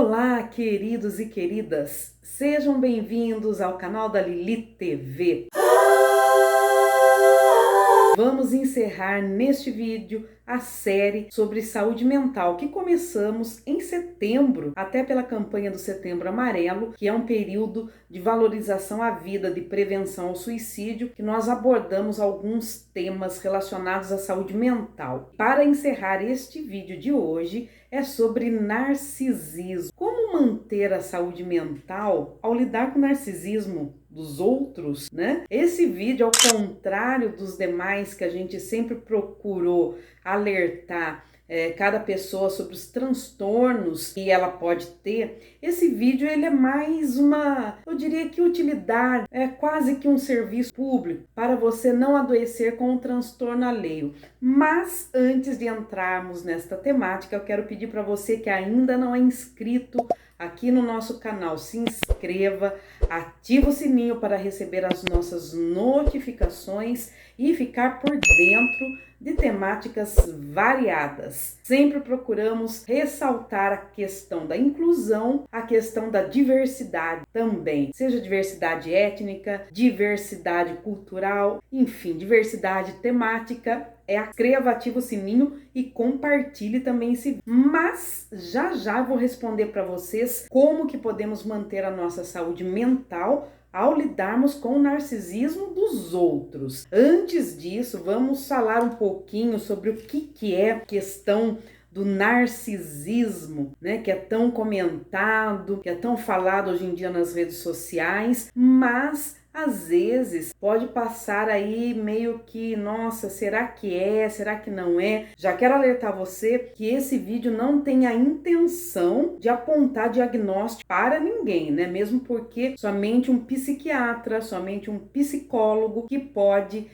Olá, queridos e queridas, sejam bem-vindos ao canal da Lili TV. Vamos encerrar neste vídeo a série sobre saúde mental que começamos em setembro, até pela campanha do Setembro Amarelo, que é um período de valorização à vida, de prevenção ao suicídio, que nós abordamos alguns temas relacionados à saúde mental. Para encerrar este vídeo de hoje, é sobre narcisismo. Como manter a saúde mental ao lidar com o narcisismo dos outros, né? Esse vídeo, ao contrário dos demais que a gente sempre procurou alertar cada pessoa sobre os transtornos que ela pode ter, esse vídeo ele é mais eu diria que utilidade, é quase que um serviço público para você não adoecer com um transtorno alheio. Mas antes de entrarmos nesta temática, eu quero pedir para você que ainda não é inscrito aqui no nosso canal, se inscreva, ativa o sininho para receber as nossas notificações e ficar por dentro de temáticas variadas. Sempre procuramos ressaltar a questão da inclusão, a questão da diversidade também, seja diversidade étnica, diversidade cultural, enfim, diversidade temática. Inscreva, ativa o sininho e compartilhe também esse vídeo. Mas já vou responder para vocês como que podemos manter a nossa saúde mental ao lidarmos com o narcisismo dos outros. Antes disso, vamos falar um pouquinho sobre o que é a questão do narcisismo, né, que é tão comentado, que é tão falado hoje em dia nas redes sociais, mas às vezes pode passar aí meio que, nossa, será que é? Será que não é? Já quero alertar você que esse vídeo não tem a intenção de apontar diagnóstico para ninguém, né? Mesmo porque somente um psiquiatra, somente um psicólogo que pode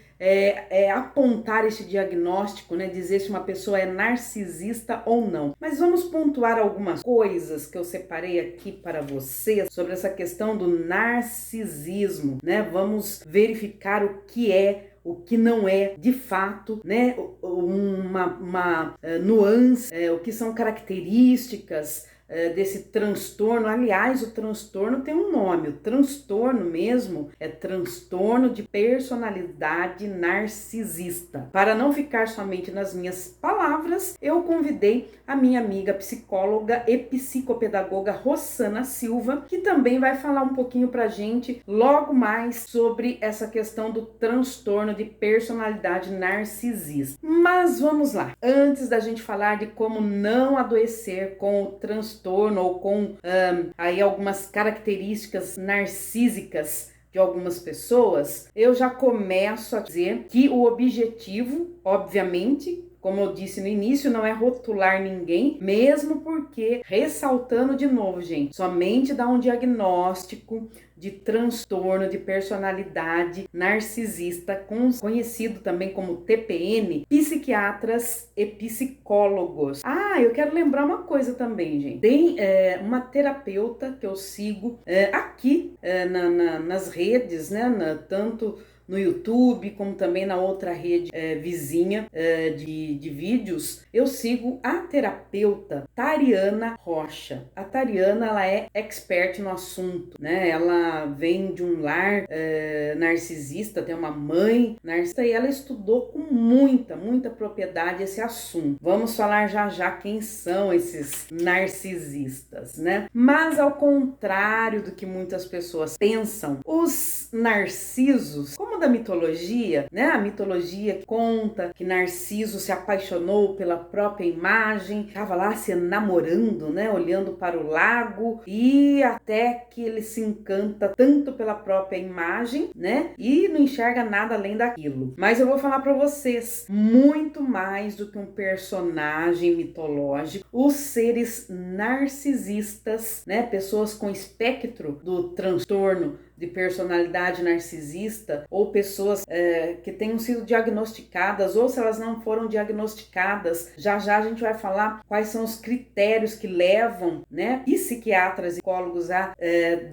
apontar esse diagnóstico, né? Dizer se uma pessoa é narcisista ou não. Mas vamos pontuar algumas coisas que eu separei aqui para você sobre essa questão do narcisismo, né? Vamos verificar o que é, o que não é de fato, né? Uma nuance, o que são características desse transtorno. Aliás, o transtorno tem um nome, o transtorno mesmo é transtorno de personalidade narcisista. Para não ficar somente nas minhas palavras, eu convidei a minha amiga psicóloga e psicopedagoga Rossana Silva, que também vai falar um pouquinho pra gente logo mais sobre essa questão do transtorno de personalidade narcisista. Mas vamos lá, antes da gente falar de como não adoecer com o transtorno ou com aí algumas características narcísicas de algumas pessoas, eu já começo a dizer que o objetivo, obviamente, como eu disse no início, não é rotular ninguém, mesmo porque, ressaltando de novo, gente, somente dá um diagnóstico de transtorno de personalidade narcisista, conhecido também como TPN, psiquiatras e psicólogos. Eu quero lembrar uma coisa também, gente. Tem uma terapeuta que eu sigo aqui nas redes, né, tanto no YouTube, como também na outra rede vizinha de vídeos. Eu sigo a terapeuta Tariana Rocha. A Tariana, ela é expert no assunto, né? Ela vem de um lar narcisista, tem uma mãe narcisista e ela estudou com muita propriedade esse assunto. Vamos falar já quem são esses narcisistas, né? Mas ao contrário do que muitas pessoas pensam, os narcisos, como da mitologia, né? A mitologia conta que Narciso se apaixonou pela própria imagem, estava lá se namorando, né? Olhando para o lago, e até que ele se encanta tanto pela própria imagem, né? E não enxerga nada além daquilo. Mas eu vou falar para vocês, muito mais do que um personagem mitológico, os seres narcisistas, né? Pessoas com espectro do transtorno de personalidade narcisista, ou pessoas que tenham sido diagnosticadas, ou se elas não foram diagnosticadas, já a gente vai falar quais são os critérios que levam, né, psiquiatras e psicólogos a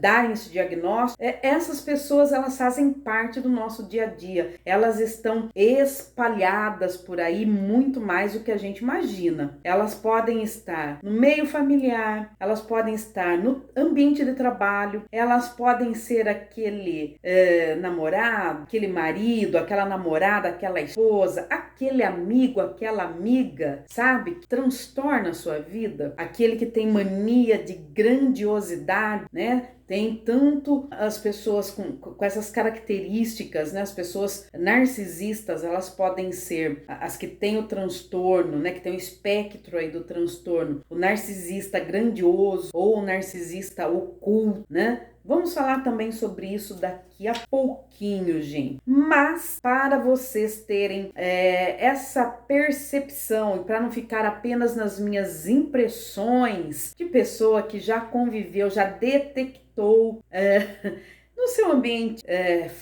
darem esse diagnóstico. Essas pessoas, elas fazem parte do nosso dia a dia, elas estão espalhadas por aí muito mais do que a gente imagina. Elas podem estar no meio familiar, elas podem estar no ambiente de trabalho, elas podem ser aquele namorado, aquele marido, aquela namorada, aquela esposa, aquele amigo, aquela amiga, sabe? Que transtorna a sua vida, aquele que tem mania de grandiosidade, né? Tem tanto as pessoas com essas características, né? As pessoas narcisistas, elas podem ser as que têm o transtorno, né? Que tem o espectro aí do transtorno, o narcisista grandioso ou o narcisista oculto, né? Vamos falar também sobre isso daqui a pouquinho, gente. Mas para vocês terem essa percepção e para não ficar apenas nas minhas impressões de pessoa que já conviveu, já detectou no seu ambiente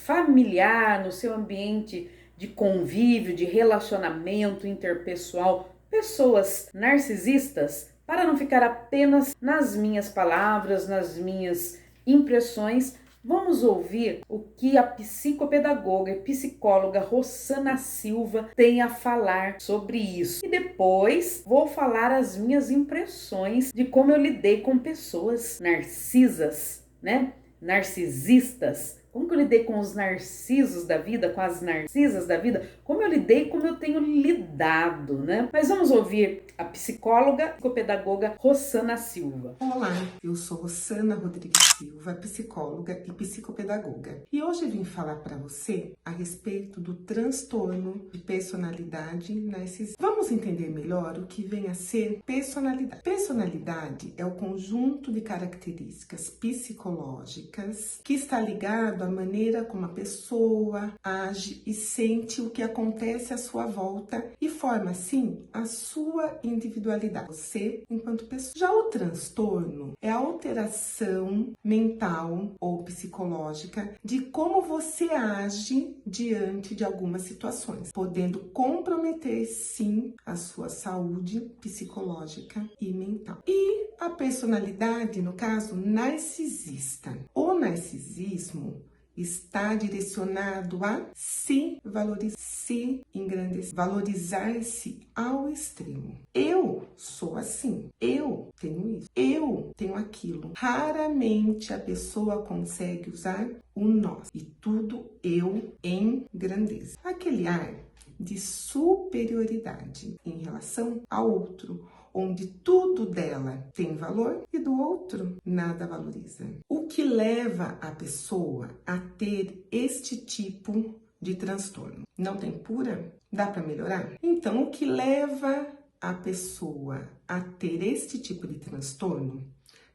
familiar, no seu ambiente de convívio, de relacionamento interpessoal, pessoas narcisistas, para não ficar apenas nas minhas palavras, nas minhas impressões, vamos ouvir o que a psicopedagoga e psicóloga Rossana Silva tem a falar sobre isso. E depois vou falar as minhas impressões de como eu lidei com pessoas narcisas, né? Narcisistas. Como que eu lidei com os narcisos da vida, com as narcisas da vida? Como eu lidei, como eu tenho lidado, né? Mas vamos ouvir a psicóloga e psicopedagoga Rossana Silva. Olá, eu sou Rossana Rodrigues Silva, psicóloga e psicopedagoga. E hoje vim falar para você a respeito do transtorno de personalidade narcisista. Vamos entender melhor o que vem a ser personalidade. Personalidade é o conjunto de características psicológicas que está ligado à maneira como a pessoa age e sente o que acontece à sua volta e forma, assim, a sua individualidade, você enquanto pessoa. Já o transtorno é a alteração mental ou psicológica de como você age diante de algumas situações, podendo comprometer, sim, a sua saúde psicológica e mental. E a personalidade, no caso, narcisista. O narcisismo está direcionado a se valorizar, se engrandecer, valorizar-se ao extremo. Eu sou assim, eu tenho isso, eu tenho aquilo. Raramente a pessoa consegue usar o nós e tudo eu engrandece. Aquele ar de superioridade em relação ao outro, onde tudo dela tem valor e do outro nada valoriza. O que leva a pessoa a ter este tipo de transtorno? Não tem cura? Dá para melhorar? Então, o que leva a pessoa a ter este tipo de transtorno,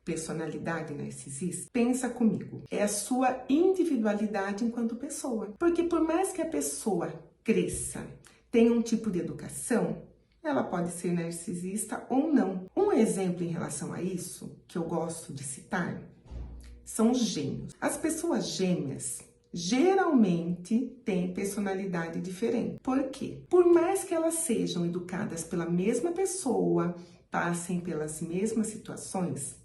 personalidade narcisista, pensa comigo, é a sua individualidade enquanto pessoa. Porque por mais que a pessoa cresça, tenha um tipo de educação, ela pode ser narcisista ou não. Um exemplo em relação a isso, que eu gosto de citar, são os gêmeos. As pessoas gêmeas geralmente têm personalidade diferente. Por quê? Por mais que elas sejam educadas pela mesma pessoa, passem pelas mesmas situações,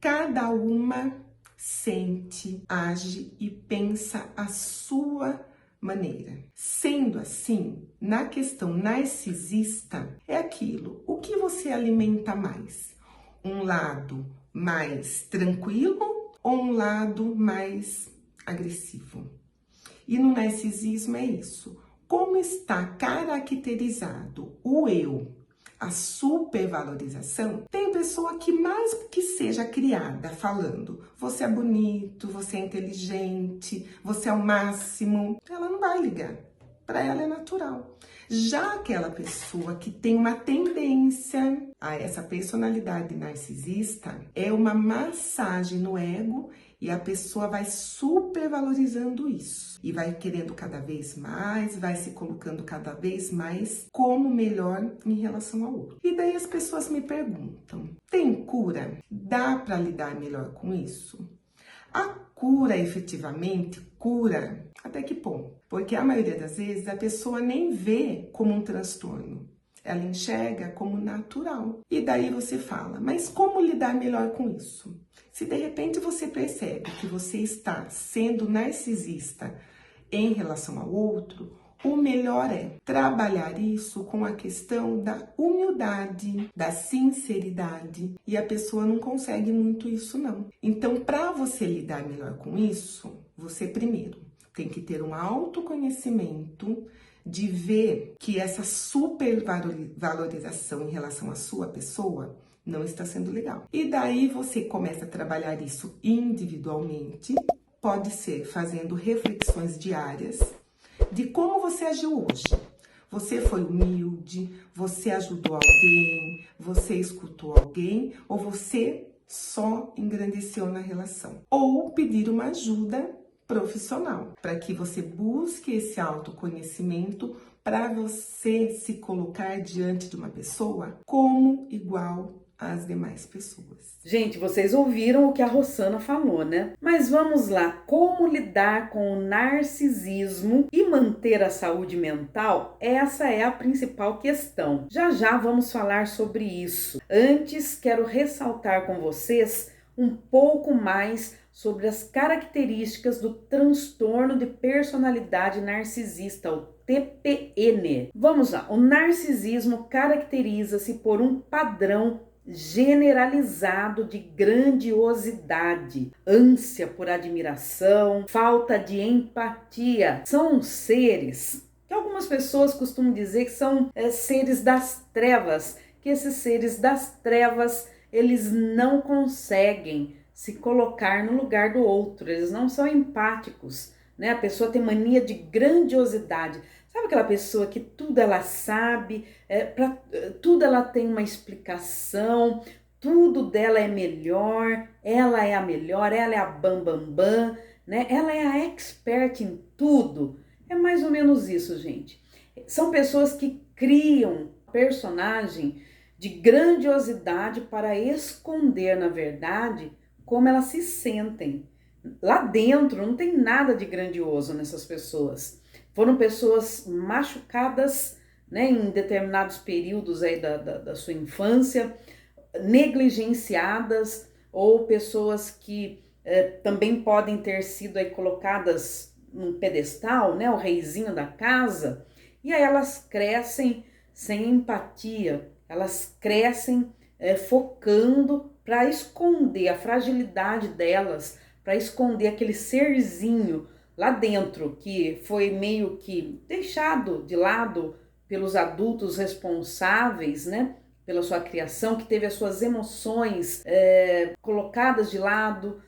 cada uma sente, age e pensa a sua maneira. Sendo assim, na questão narcisista, é aquilo, o que você alimenta mais? Um lado mais tranquilo ou um lado mais agressivo? E no narcisismo é isso. Como está caracterizado o eu, a supervalorização, tem pessoa que mais que seja criada falando, você é bonito, você é inteligente, você é o máximo, ela não vai ligar. Para ela é natural. Já aquela pessoa que tem uma tendência a essa personalidade narcisista, é uma massagem no ego e a pessoa vai supervalorizando isso. E vai querendo cada vez mais, vai se colocando cada vez mais como melhor em relação ao outro. E daí as pessoas me perguntam, tem cura? Dá para lidar melhor com isso? A cura, efetivamente, cura até que ponto? Porque a maioria das vezes a pessoa nem vê como um transtorno. Ela enxerga como natural. E daí você fala, mas como lidar melhor com isso? Se de repente você percebe que você está sendo narcisista em relação ao outro, o melhor é trabalhar isso com a questão da humildade, da sinceridade. E a pessoa não consegue muito isso, não. Então, para você lidar melhor com isso, você primeiro tem que ter um autoconhecimento de ver que essa supervalorização em relação à sua pessoa não está sendo legal. E daí você começa a trabalhar isso individualmente, pode ser fazendo reflexões diárias de como você agiu hoje. Você foi humilde, você ajudou alguém, você escutou alguém, ou você só engrandeceu na relação. Ou pedir uma ajuda profissional, para que você busque esse autoconhecimento para você se colocar diante de uma pessoa como igual às demais pessoas. Gente, vocês ouviram o que a Rossana falou, né? Mas vamos lá, como lidar com o narcisismo e manter a saúde mental? Essa é a principal questão. Já já vamos falar sobre isso. Antes, quero ressaltar com vocês um pouco mais sobre as características do transtorno de personalidade narcisista, o TPN. Vamos lá, o narcisismo caracteriza-se por um padrão generalizado de grandiosidade, ânsia por admiração, falta de empatia. São seres que algumas pessoas costumam dizer que são seres das trevas, que esses seres das trevas, eles não conseguem se colocar no lugar do outro, eles não são empáticos, né? A pessoa tem mania de grandiosidade. Sabe aquela pessoa que tudo ela sabe, tudo ela tem uma explicação, tudo dela é melhor, ela é a melhor, ela é a bam, né? Ela é a expert em tudo. É mais ou menos isso, gente. São pessoas que criam personagem de grandiosidade para esconder, na verdade, como elas se sentem. Lá dentro não tem nada de grandioso nessas pessoas. Foram pessoas machucadas, né, em determinados períodos aí da sua infância, negligenciadas, ou pessoas que também podem ter sido aí colocadas num pedestal, né, o reizinho da casa, e aí elas crescem sem empatia, elas crescem focando para esconder a fragilidade delas, para esconder aquele serzinho lá dentro que foi meio que deixado de lado pelos adultos responsáveis, né, pela sua criação, que teve as suas emoções colocadas de lado,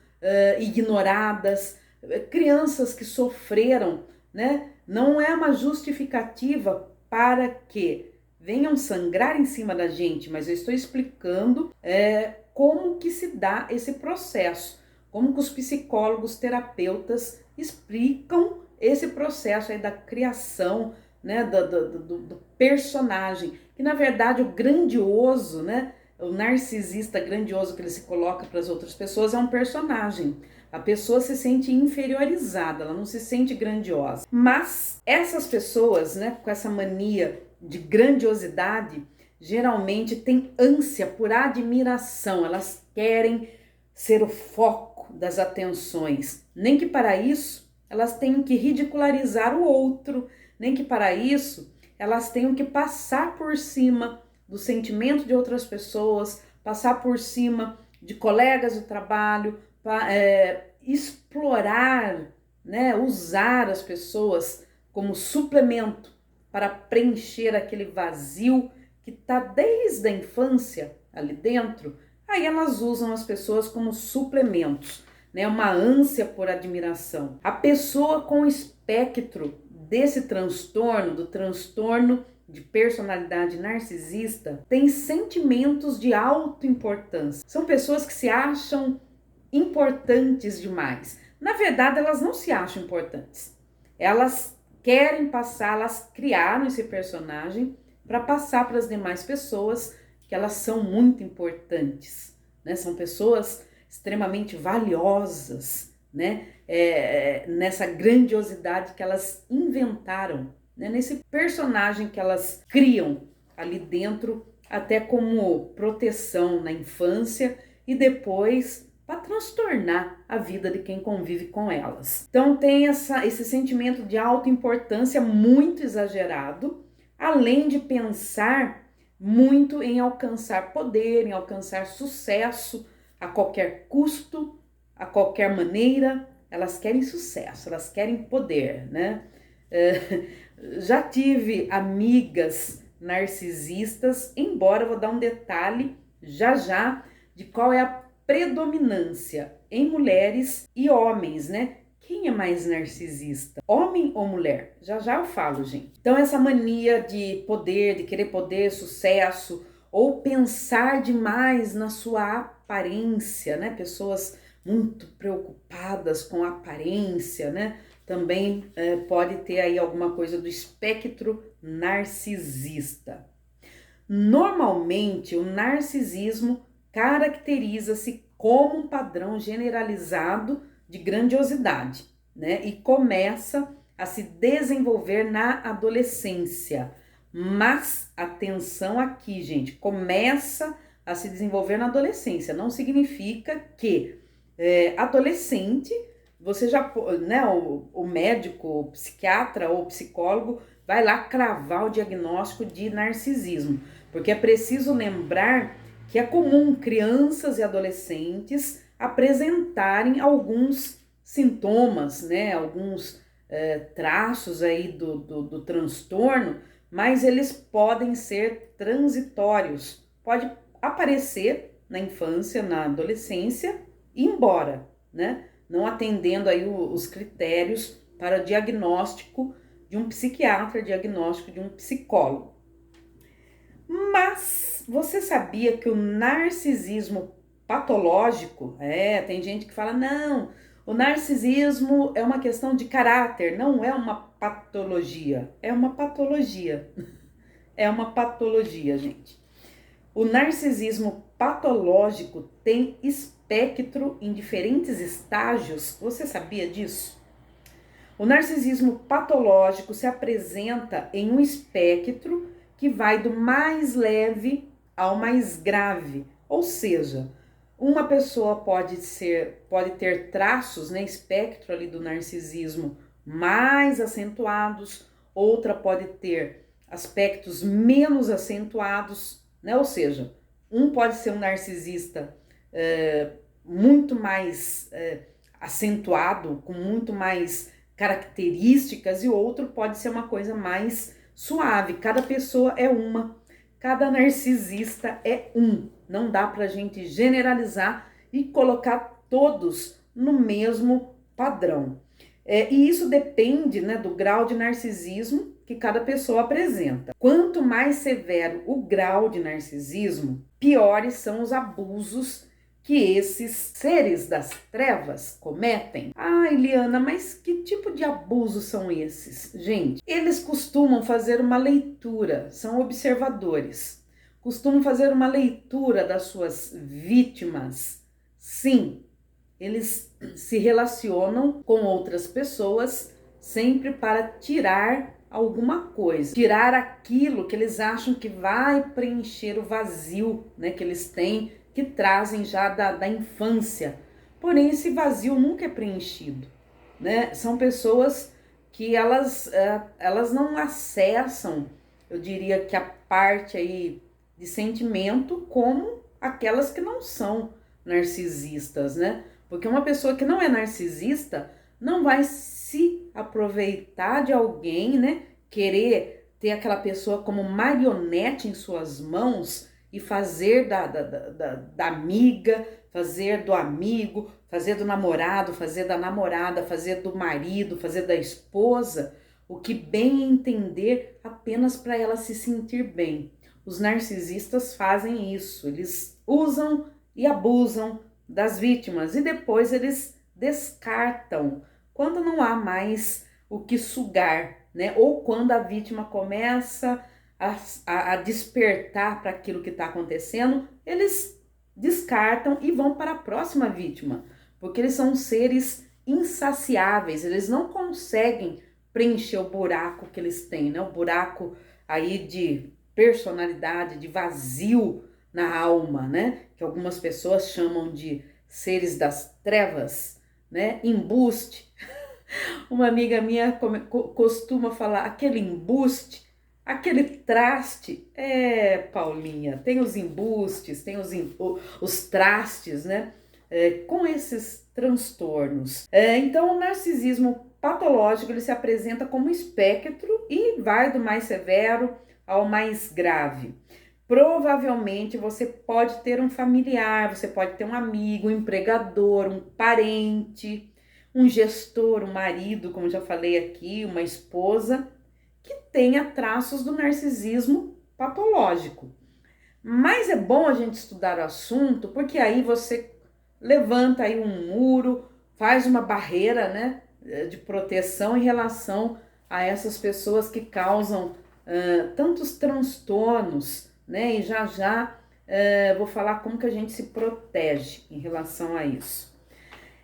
ignoradas, crianças que sofreram, né, não é uma justificativa para que venham sangrar em cima da gente, mas eu estou explicando como que se dá esse processo, como que os psicólogos, terapeutas explicam esse processo aí da criação, né, do personagem, que na verdade o grandioso, né, o narcisista grandioso que ele se coloca para as outras pessoas é um personagem. A pessoa se sente inferiorizada, ela não se sente grandiosa. Mas essas pessoas, né, com essa mania de grandiosidade, geralmente têm ânsia por admiração, elas querem ser o foco das atenções, nem que para isso elas tenham que ridicularizar o outro, nem que para isso elas tenham que passar por cima do sentimento de outras pessoas, passar por cima de colegas de trabalho, explorar, né, usar as pessoas como suplemento para preencher aquele vazio que está desde a infância ali dentro. Aí elas usam as pessoas como suplementos, né? Uma ânsia por admiração. A pessoa com espectro desse transtorno, do transtorno de personalidade narcisista, tem sentimentos de autoimportância. São pessoas que se acham importantes demais. Na verdade, elas não se acham importantes. Elas querem passar, elas criaram esse personagem para passar para as demais pessoas que elas são muito importantes, né? São pessoas extremamente valiosas, né? Nessa grandiosidade que elas inventaram, né? Nesse personagem que elas criam ali dentro, até como proteção na infância e depois para transtornar a vida de quem convive com elas. Então tem esse sentimento de autoimportância muito exagerado, além de pensar muito em alcançar poder, em alcançar sucesso a qualquer custo, a qualquer maneira. Elas querem sucesso, elas querem poder, né? Já tive amigas narcisistas, embora eu vou dar um detalhe já de qual é a predominância em mulheres e homens, né? Quem é mais narcisista? Homem ou mulher? Já eu falo, gente. Então essa mania de poder, de querer poder, sucesso, ou pensar demais na sua aparência, né? Pessoas muito preocupadas com a aparência, né? Também pode ter aí alguma coisa do espectro narcisista. Normalmente, o narcisismo caracteriza-se como um padrão generalizado de grandiosidade, né? E começa a se desenvolver na adolescência. Mas, atenção aqui, gente, começa a se desenvolver na adolescência. Não significa que adolescente, você já, né, o médico, o psiquiatra ou psicólogo vai lá cravar o diagnóstico de narcisismo, porque é preciso lembrar que é comum crianças e adolescentes apresentarem alguns sintomas, né, alguns traços aí do transtorno, mas eles podem ser transitórios, pode aparecer na infância, na adolescência e ir embora, né, não atendendo aí os critérios para o diagnóstico de um psiquiatra, diagnóstico de um psicólogo. Mas você sabia que o narcisismo patológico, tem gente que fala, não, o narcisismo é uma questão de caráter, não é uma patologia. É uma patologia. É uma patologia, gente. O narcisismo patológico tem espectro em diferentes estágios. Você sabia disso? O narcisismo patológico se apresenta em um espectro que vai do mais leve ao mais grave, ou seja, uma pessoa pode ter traços, né, espectro ali do narcisismo mais acentuados, outra pode ter aspectos menos acentuados, né, ou seja, um pode ser um narcisista muito mais acentuado, com muito mais características, e outro pode ser uma coisa mais suave. Cada pessoa é uma, cada narcisista é um. Não dá pra gente generalizar e colocar todos no mesmo padrão. E isso depende, né, do grau de narcisismo que cada pessoa apresenta. Quanto mais severo o grau de narcisismo, piores são os abusos que esses seres das trevas cometem. Ai, Liana, mas que tipo de abusos são esses? Gente, eles costumam fazer uma leitura, são observadores, costumam fazer uma leitura das suas vítimas. Sim, eles se relacionam com outras pessoas sempre para tirar alguma coisa, tirar aquilo que eles acham que vai preencher o vazio, né, que eles têm, que trazem já da infância. Porém, esse vazio nunca é preenchido, né? São pessoas que elas não acessam, eu diria que a parte aí de sentimento, como aquelas que não são narcisistas, né? Porque uma pessoa que não é narcisista não vai se aproveitar de alguém, né? Querer ter aquela pessoa como marionete em suas mãos e fazer da amiga, fazer do amigo, fazer do namorado, fazer da namorada, fazer do marido, fazer da esposa, o que bem entender apenas para ela se sentir bem. Os narcisistas fazem isso, eles usam e abusam das vítimas e depois eles descartam quando não há mais o que sugar, né? Ou quando a vítima começa a despertar para aquilo que está acontecendo, eles descartam e vão para a próxima vítima, porque eles são seres insaciáveis, eles não conseguem preencher o buraco que eles têm, né? O buraco aí de personalidade, de vazio na alma, né? Que algumas pessoas chamam de seres das trevas, né? Embuste. Uma amiga minha costuma falar, aquele embuste, aquele traste. Paulinha, tem os embustes, tem os trastes, né? Com esses transtornos. Então, o narcisismo patológico, ele se apresenta como espectro e vai do mais severo ao mais grave. Provavelmente você pode ter um familiar, você pode ter um amigo, um empregador, um parente, um gestor, um marido, como já falei aqui, uma esposa, que tenha traços do narcisismo patológico. Mas é bom a gente estudar o assunto, porque aí você levanta aí um muro, faz uma barreira, né, de proteção em relação a essas pessoas que causam tantos transtornos, né? E já vou falar como que a gente se protege em relação a isso.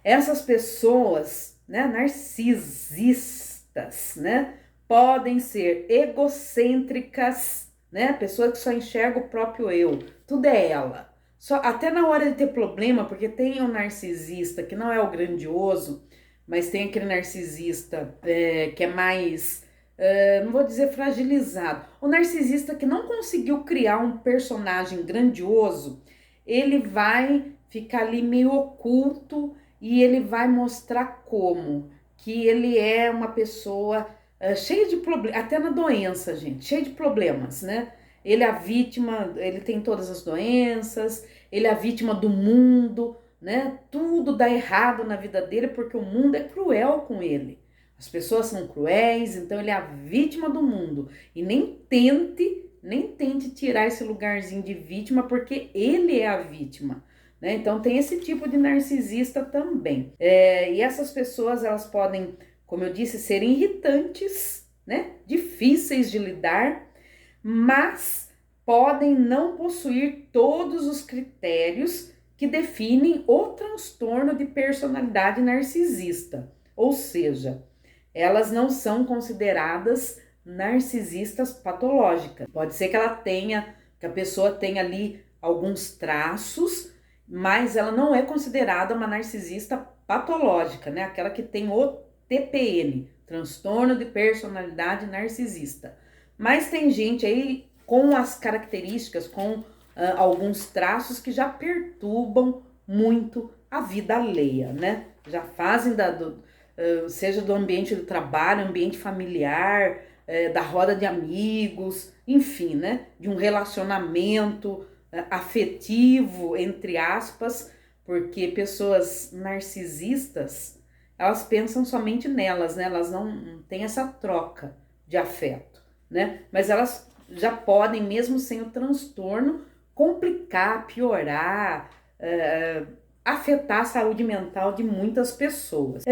Essas pessoas, né, narcisistas, né, podem ser egocêntricas, né, pessoa que só enxerga o próprio eu, tudo é ela. Até na hora de ter problema, porque tem um narcisista que não é o grandioso, mas tem aquele narcisista que é mais, não vou dizer fragilizado, o narcisista que não conseguiu criar um personagem grandioso, ele vai ficar ali meio oculto e ele vai mostrar como que ele é uma pessoa cheia de problemas, até na doença, gente, cheia de problemas, né? Ele é a vítima, ele tem todas as doenças, ele é a vítima do mundo, né? Tudo dá errado na vida dele porque o mundo é cruel com ele. As pessoas são cruéis, então ele é a vítima do mundo. E nem tente tirar esse lugarzinho de vítima porque ele é a vítima, né? Então tem esse tipo de narcisista também. E essas pessoas, elas podem, como eu disse, ser irritantes, né? Difíceis de lidar, mas podem não possuir todos os critérios que definem o transtorno de personalidade narcisista. Ou seja, elas não são consideradas narcisistas patológicas. Pode ser que que a pessoa tenha ali alguns traços, mas ela não é considerada uma narcisista patológica, né? Aquela que tem o TPN, transtorno de personalidade narcisista. Mas tem gente aí com as características, com alguns traços que já perturbam muito a vida alheia, né? Já fazem seja do ambiente do trabalho, ambiente familiar, da roda de amigos, enfim, né? De um relacionamento afetivo, entre aspas, porque pessoas narcisistas, elas pensam somente nelas, né? Elas não têm essa troca de afeto, né? Mas elas já podem, mesmo sem o transtorno, complicar, piorar, afetar a saúde mental de muitas pessoas.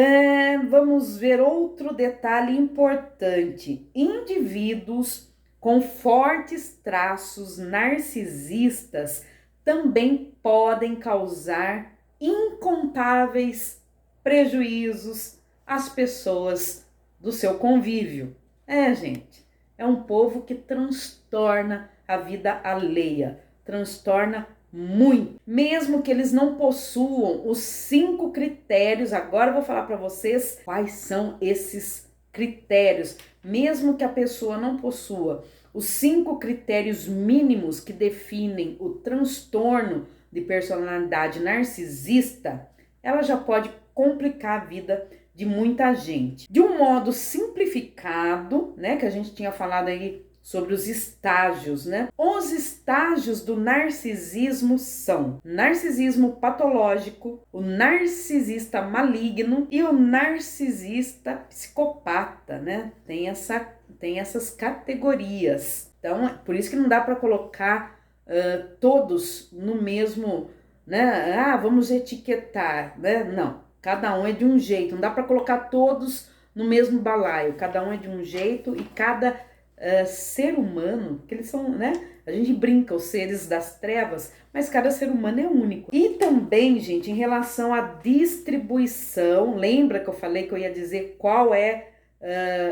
Vamos ver outro detalhe importante. Indivíduos com fortes traços narcisistas também podem causar incontáveis prejuízos às pessoas do seu convívio. Gente, é um povo que transtorna a vida alheia, transtorna muito. Mesmo que eles não possuam os 5 critérios, agora eu vou falar para vocês quais são esses critérios. Mesmo que a pessoa não possua os 5 critérios mínimos que definem o transtorno de personalidade narcisista, ela já pode complicar a vida de muita gente. De um modo simplificado, né, que a gente tinha falado aí sobre os estágios, né? Os estágios do narcisismo são narcisismo patológico, o narcisista maligno e o narcisista psicopata, né? Tem essas categorias. Então, por isso que não dá para colocar todos no mesmo, né? Vamos etiquetar, né? Não, cada um é de um jeito. Não dá para colocar todos no mesmo balaio. Cada um é de um jeito e cada ser humano, que eles são, né? A gente brinca, os seres das trevas, mas cada ser humano é único. E também, gente, em relação à distribuição, lembra que eu falei que eu ia dizer qual é,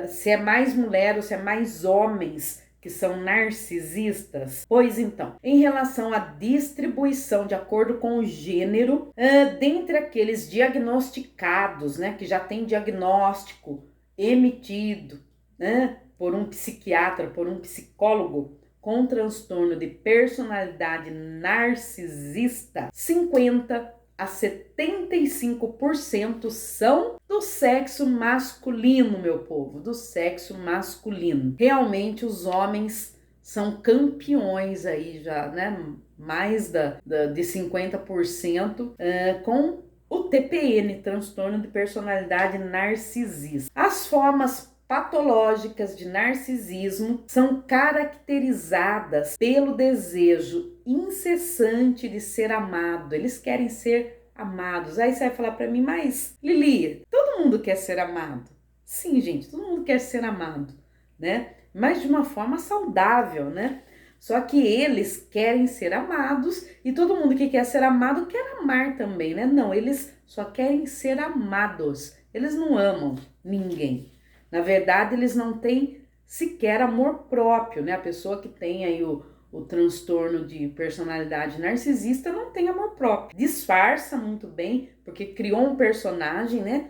se é mais mulher ou se é mais homens que são narcisistas? Pois então, em relação à distribuição de acordo com o gênero, dentre aqueles diagnosticados, né, que já tem diagnóstico emitido, né, por um psiquiatra, por um psicólogo com transtorno de personalidade narcisista, 50 a 75% são do sexo masculino, meu povo, do sexo masculino. Realmente os homens são campeões aí já, né? Mais de 50% com o TPN, transtorno de personalidade narcisista. As formas patológicas de narcisismo são caracterizadas pelo desejo incessante de ser amado. Eles querem ser amados. Aí você vai falar para mim, mas Lili, todo mundo quer ser amado. Sim, gente, todo mundo quer ser amado, né? Mas de uma forma saudável, né? Só que eles querem ser amados e todo mundo que quer ser amado quer amar também, né? Não, eles só querem ser amados. Eles não amam ninguém. Na verdade, eles não têm sequer amor próprio, né? A pessoa que tem aí o transtorno de personalidade narcisista não tem amor próprio. Disfarça muito bem, porque criou um personagem, né?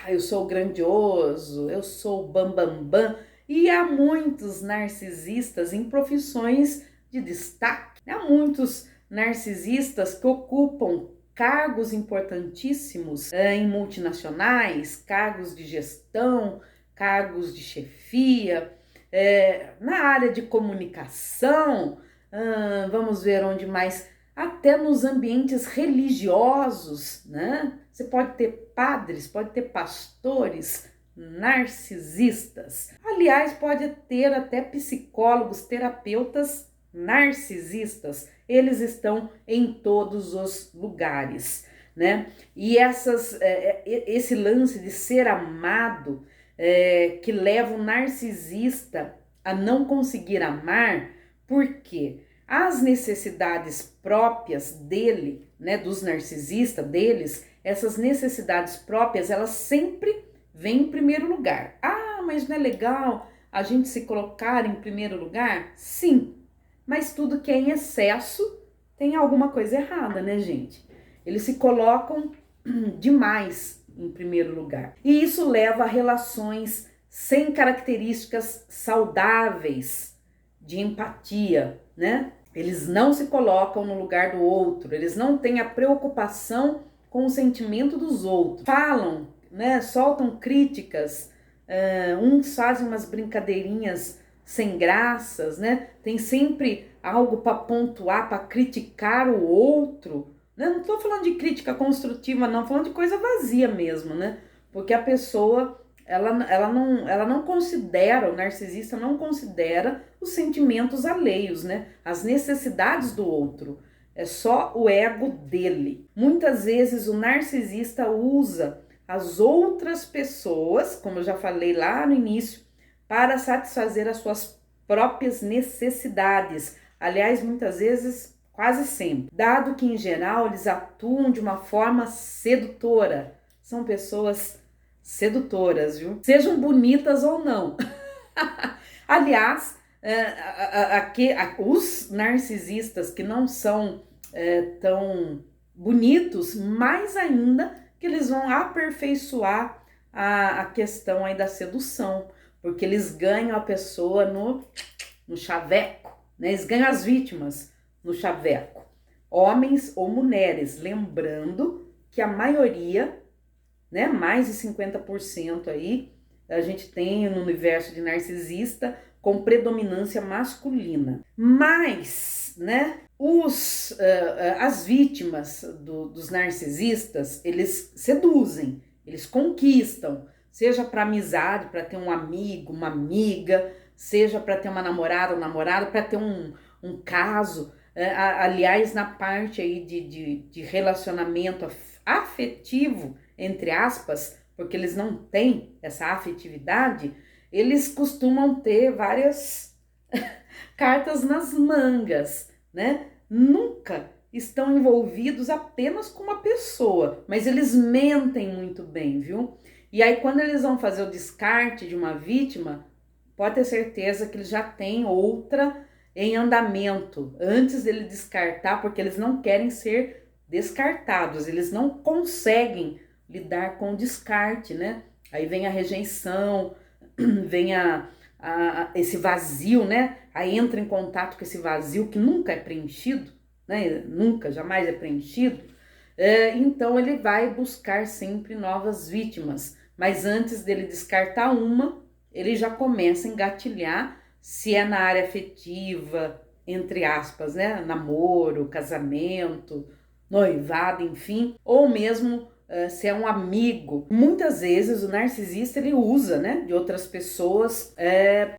Eu sou grandioso, eu sou bambambam. E há muitos narcisistas em profissões de destaque. Há muitos narcisistas que ocupam cargos importantíssimos em multinacionais, cargos de gestão, cargos de chefia, na área de comunicação, vamos ver onde mais, até nos ambientes religiosos, né? Você pode ter padres, pode ter pastores narcisistas. Aliás, pode ter até psicólogos, terapeutas narcisistas. Eles estão em todos os lugares, né? E esse lance de ser amado que leva o narcisista a não conseguir amar, porque as necessidades próprias dele, né, dos narcisistas, deles, essas necessidades próprias, elas sempre vêm em primeiro lugar. Ah, mas não é legal a gente se colocar em primeiro lugar? Sim, mas tudo que é em excesso tem alguma coisa errada, né, gente? Eles se colocam demais em primeiro lugar. E isso leva a relações sem características saudáveis de empatia, né? Eles não se colocam no lugar do outro, eles não têm a preocupação com o sentimento dos outros. Falam, né? Soltam críticas, uns fazem umas brincadeirinhas sem graças, né? Tem sempre algo para pontuar, para criticar o outro. Não estou falando de crítica construtiva, não, falando de coisa vazia mesmo, né? Porque a pessoa, ela não considera, o narcisista não considera os sentimentos alheios, né? As necessidades do outro. É só o ego dele. Muitas vezes o narcisista usa as outras pessoas, como eu já falei lá no início, para satisfazer as suas próprias necessidades. Aliás, muitas vezes, quase sempre, dado que em geral eles atuam de uma forma sedutora. São pessoas sedutoras, viu? Sejam bonitas ou não. Aliás, os narcisistas que não são tão bonitos, mais ainda que eles vão aperfeiçoar a questão aí da sedução, porque eles ganham a pessoa no chaveco, né? Eles ganham as vítimas no chaveco, homens ou mulheres, lembrando que a maioria, né, mais de 50% aí, a gente tem no universo de narcisista com predominância masculina. Mas, né, as vítimas dos narcisistas, eles seduzem, eles conquistam, seja para amizade, para ter um amigo, uma amiga, seja para ter uma namorada, um namorado, para ter um caso. Aliás, na parte aí de relacionamento afetivo, entre aspas, porque eles não têm essa afetividade, eles costumam ter várias cartas nas mangas, né? Nunca estão envolvidos apenas com uma pessoa, mas eles mentem muito bem, viu? E aí quando eles vão fazer o descarte de uma vítima, pode ter certeza que eles já têm outra em andamento antes dele descartar, porque eles não querem ser descartados, eles não conseguem lidar com o descarte, né? Aí vem a rejeição, vem esse vazio, né? Aí entra em contato com esse vazio que nunca é preenchido, né? Nunca, jamais é preenchido. Então ele vai buscar sempre novas vítimas, mas antes dele descartar uma, ele já começa a engatilhar, se é na área afetiva, entre aspas, né? Namoro, casamento, noivado, enfim, ou mesmo se é um amigo. Muitas vezes o narcisista ele usa, né, de outras pessoas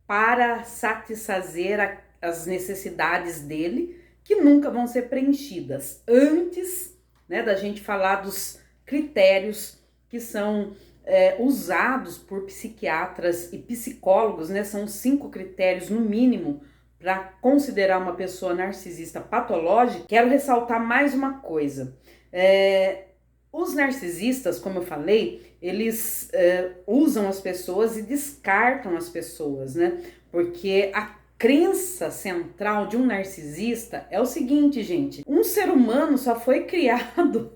para satisfazer as necessidades dele, que nunca vão ser preenchidas. Antes, né, da gente falar dos critérios que são usados por psiquiatras e psicólogos, né, são 5 critérios no mínimo para considerar uma pessoa narcisista patológica. Quero ressaltar mais uma coisa. Os narcisistas, como eu falei, eles usam as pessoas e descartam as pessoas, né? Porque a crença central de um narcisista é o seguinte, gente: um ser humano só foi criado,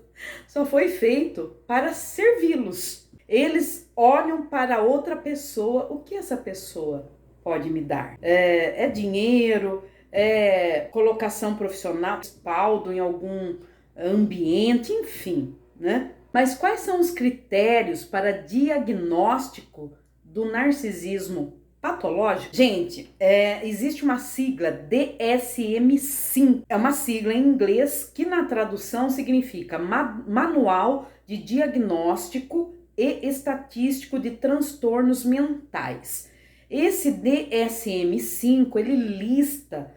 só foi feito para servi-los. Eles olham para outra pessoa, o que essa pessoa pode me dar? É dinheiro, é colocação profissional, respaldo em algum ambiente, enfim, né? Mas quais são os critérios para diagnóstico do narcisismo patológico? Gente, existe uma sigla DSM-5, é uma sigla em inglês que na tradução significa Manual de Diagnóstico e Estatístico de Transtornos Mentais. Esse DSM-5, ele lista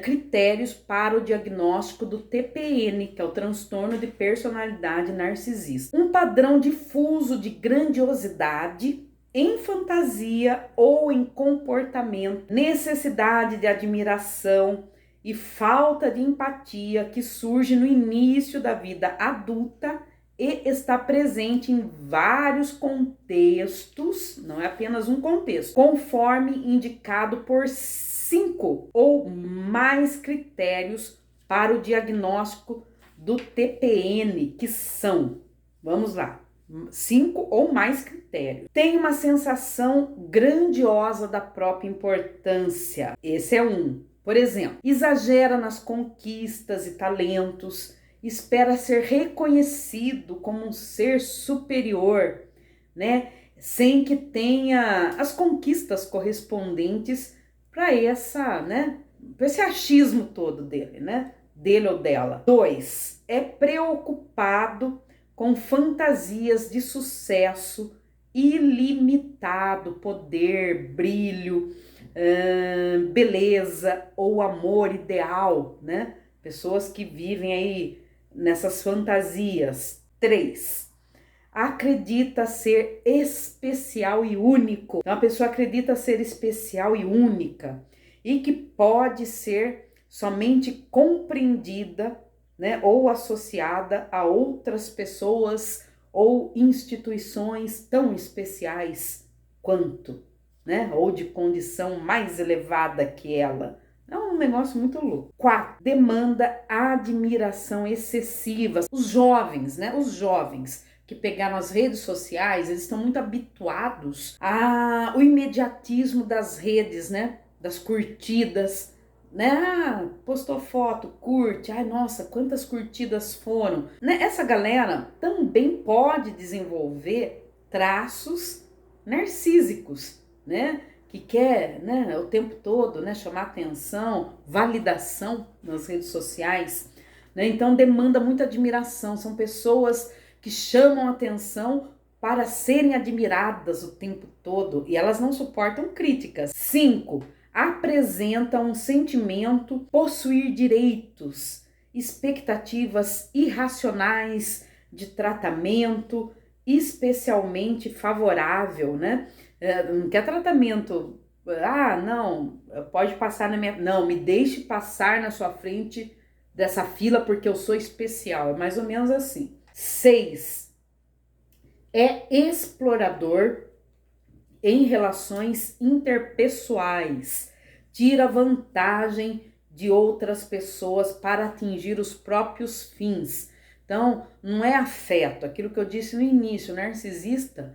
critérios para o diagnóstico do TPN, que é o transtorno de personalidade narcisista. Um padrão difuso de grandiosidade em fantasia ou em comportamento, necessidade de admiração e falta de empatia que surge no início da vida adulta e está presente em vários contextos, não é apenas um contexto, conforme indicado por 5 ou mais critérios para o diagnóstico do TPN, que são, vamos lá, 5 ou mais critérios. Tem uma sensação grandiosa da própria importância, esse é um. Por exemplo, exagera nas conquistas e talentos, espera ser reconhecido como um ser superior, né? Sem que tenha as conquistas correspondentes para esse achismo todo dele, né? Dele ou dela. 2, é preocupado com fantasias de sucesso ilimitado, poder, brilho, beleza ou amor ideal, né? Pessoas que vivem aí nessas fantasias. 3, acredita ser especial e único. Então, a pessoa acredita ser especial e única e que pode ser somente compreendida, né, ou associada a outras pessoas ou instituições tão especiais quanto, né, ou de condição mais elevada que ela. É um negócio muito louco. 4, demanda admiração excessiva. Os jovens, né, que pegaram as redes sociais, eles estão muito habituados ao imediatismo das redes, né? Das curtidas, né? Postou foto, curte, ai nossa, quantas curtidas foram, né? Essa galera também pode desenvolver traços narcísicos, né? Que quer, né, o tempo todo, né, chamar atenção, validação nas redes sociais, né? Então demanda muita admiração, são pessoas que chamam atenção para serem admiradas o tempo todo e elas não suportam críticas. 5, apresenta um sentimento possuir direitos, expectativas irracionais de tratamento, especialmente favorável, né? Não quer tratamento. Ah, não, pode passar na minha... Não, me deixe passar na sua frente dessa fila porque eu sou especial. É mais ou menos assim. 6. É explorador em relações interpessoais. Tira vantagem de outras pessoas para atingir os próprios fins. Então, não é afeto. Aquilo que eu disse no início, o narcisista,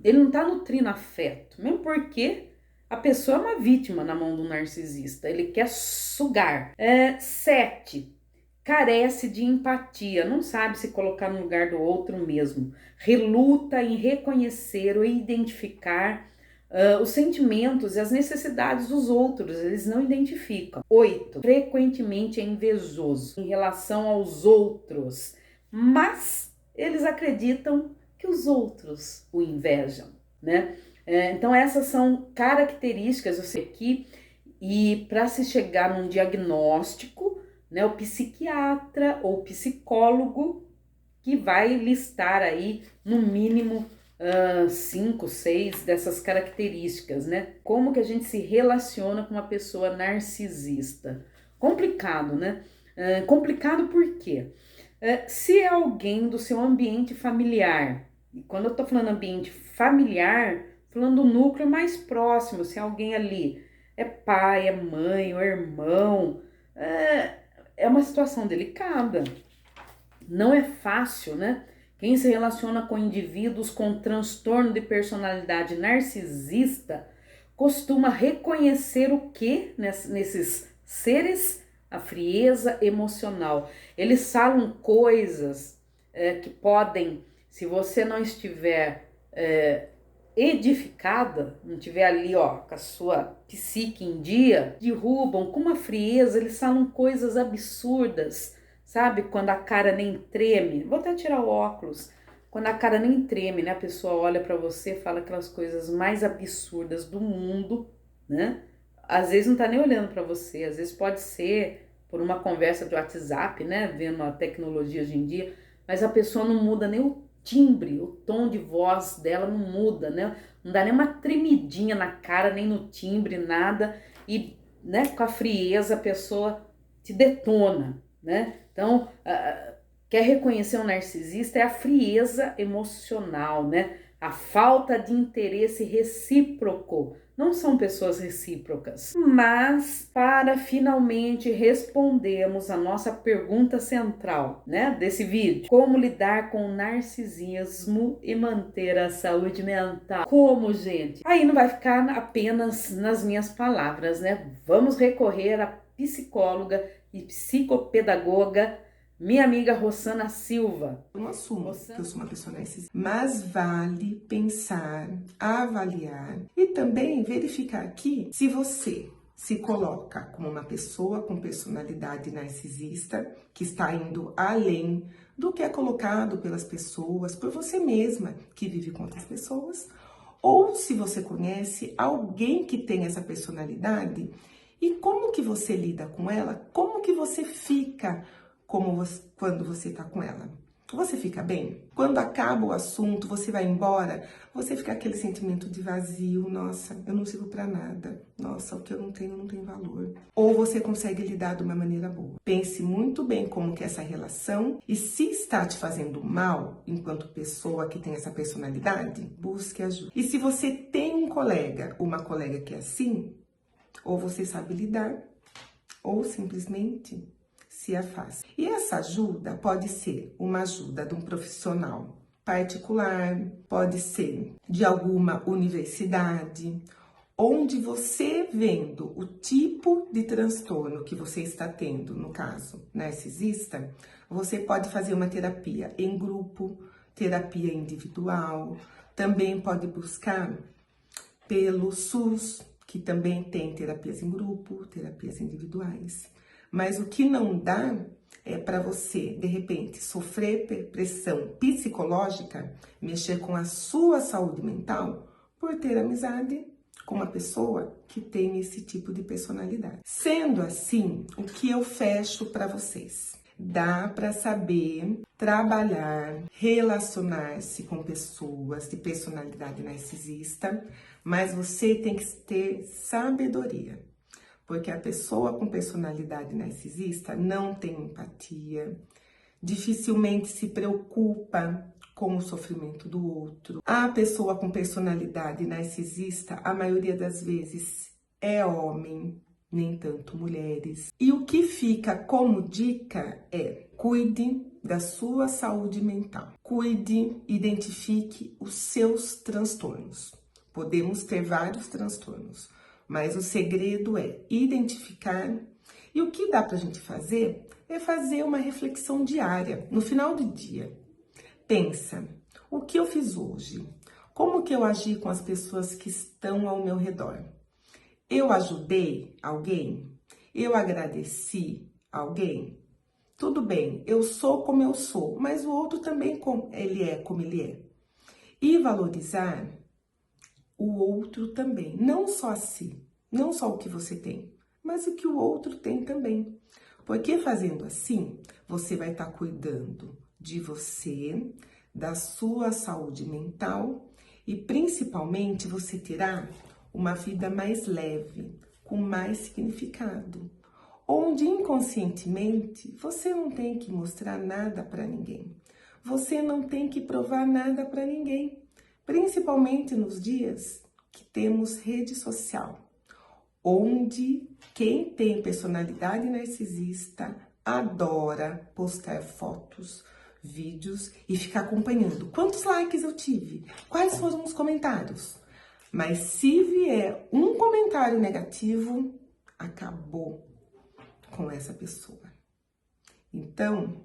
ele não está nutrindo afeto. Mesmo porque a pessoa é uma vítima na mão do narcisista. Ele quer sugar. 7. Carece de empatia. Não sabe se colocar no lugar do outro mesmo. Reluta em reconhecer ou identificar os sentimentos e as necessidades dos outros, eles não identificam. 8. Frequentemente é invejoso em relação aos outros, mas eles acreditam que os outros o invejam, né? Então essas são características, eu sei aqui, e para se chegar num diagnóstico, né, o psiquiatra ou psicólogo que vai listar aí no mínimo 5, 6 dessas características, né? Como que a gente se relaciona com uma pessoa narcisista? Complicado, né? Complicado por quê? Se é alguém do seu ambiente familiar, e quando eu tô falando ambiente familiar, falando do núcleo mais próximo, se é alguém ali é pai, é mãe, ou irmão, é uma situação delicada. Não é fácil, né? Quem se relaciona com indivíduos com transtorno de personalidade narcisista costuma reconhecer o que nesses seres? A frieza emocional. Eles falam coisas que podem, se você não estiver edificada, não estiver ali com a sua psique em dia, derrubam com uma frieza, eles falam coisas absurdas. Sabe, quando a cara nem treme, vou até tirar o óculos, quando a cara nem treme, né, a pessoa olha pra você e fala aquelas coisas mais absurdas do mundo, né, às vezes não tá nem olhando pra você, às vezes pode ser por uma conversa de WhatsApp, né, vendo a tecnologia hoje em dia, mas a pessoa não muda nem o timbre, o tom de voz dela não muda, né, não dá nem uma tremidinha na cara, nem no timbre, nada, e, né, com a frieza a pessoa te detona, né? Então, quer reconhecer um narcisista é a frieza emocional, né? A falta de interesse recíproco. Não são pessoas recíprocas. Mas, para finalmente respondermos a nossa pergunta central, né, desse vídeo, como lidar com o narcisismo e manter a saúde mental? Como, gente? Aí não vai ficar apenas nas minhas palavras, né? Vamos recorrer à psicóloga e psicopedagoga, minha amiga Rossana Silva. Eu não assumo que eu sou uma pessoa narcisista, mas vale pensar, avaliar e também verificar aqui se você se coloca como uma pessoa com personalidade narcisista, que está indo além do que é colocado pelas pessoas, por você mesma que vive com outras pessoas, ou se você conhece alguém que tem essa personalidade. E como que você lida com ela? Como que você fica quando você tá com ela? Você fica bem? Quando acaba o assunto, você vai embora, você fica aquele sentimento de vazio, nossa, eu não sirvo pra nada, nossa, o que eu não tenho não tem valor. Ou você consegue lidar de uma maneira boa. Pense muito bem como que é essa relação e se está te fazendo mal, enquanto pessoa que tem essa personalidade, busque ajuda. E se você tem um colega, uma colega que é assim, ou você sabe lidar, ou simplesmente se afasta. E essa ajuda pode ser uma ajuda de um profissional particular, pode ser de alguma universidade, onde você vendo o tipo de transtorno que você está tendo, no caso narcisista, você pode fazer uma terapia em grupo, terapia individual, também pode buscar pelo SUS, que também tem terapias em grupo, terapias individuais. Mas o que não dá é para você, de repente, sofrer pressão psicológica, mexer com a sua saúde mental, por ter amizade com uma pessoa que tem esse tipo de personalidade. Sendo assim, o que eu fecho para vocês? Dá para saber trabalhar, relacionar-se com pessoas de personalidade narcisista, mas você tem que ter sabedoria, porque a pessoa com personalidade narcisista não tem empatia, dificilmente se preocupa com o sofrimento do outro. A pessoa com personalidade narcisista, a maioria das vezes, é homem, nem tanto mulheres. E o que fica como dica é: cuide da sua saúde mental. Cuide, identifique os seus transtornos. Podemos ter vários transtornos, mas o segredo é identificar. E o que dá pra gente fazer é fazer uma reflexão diária, no final do dia. Pensa, o que eu fiz hoje? Como que eu agi com as pessoas que estão ao meu redor? Eu ajudei alguém? Eu agradeci alguém? Tudo bem, eu sou como eu sou, mas o outro também como ele é. E valorizar o outro também, não só a si, não só o que você tem, mas o que o outro tem também. Porque fazendo assim, você vai estar cuidando de você, da sua saúde mental e principalmente você terá uma vida mais leve, com mais significado, onde inconscientemente você não tem que mostrar nada para ninguém, você não tem que provar nada para ninguém, principalmente nos dias que temos rede social, onde quem tem personalidade narcisista adora postar fotos, vídeos e ficar acompanhando quantos likes eu tive, quais foram os comentários. Mas se vier um comentário negativo, acabou com essa pessoa. Então,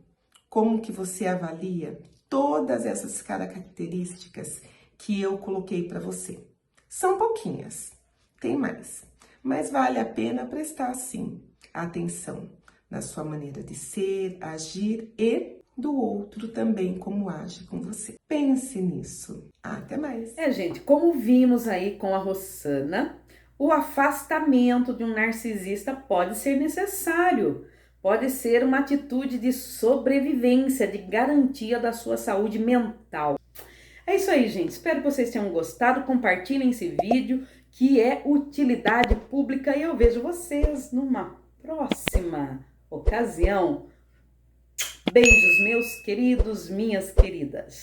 como que você avalia todas essas características que eu coloquei para você? São pouquinhas, tem mais, mas vale a pena prestar, sim, atenção na sua maneira de ser, agir e do outro também como age com você. Pense nisso. Até mais. Gente, como vimos aí com a Rossana, o afastamento de um narcisista pode ser necessário. Pode ser uma atitude de sobrevivência, de garantia da sua saúde mental. É isso aí, gente. Espero que vocês tenham gostado. Compartilhem esse vídeo, que é utilidade pública. E eu vejo vocês numa próxima ocasião. Beijos, meus queridos, minhas queridas.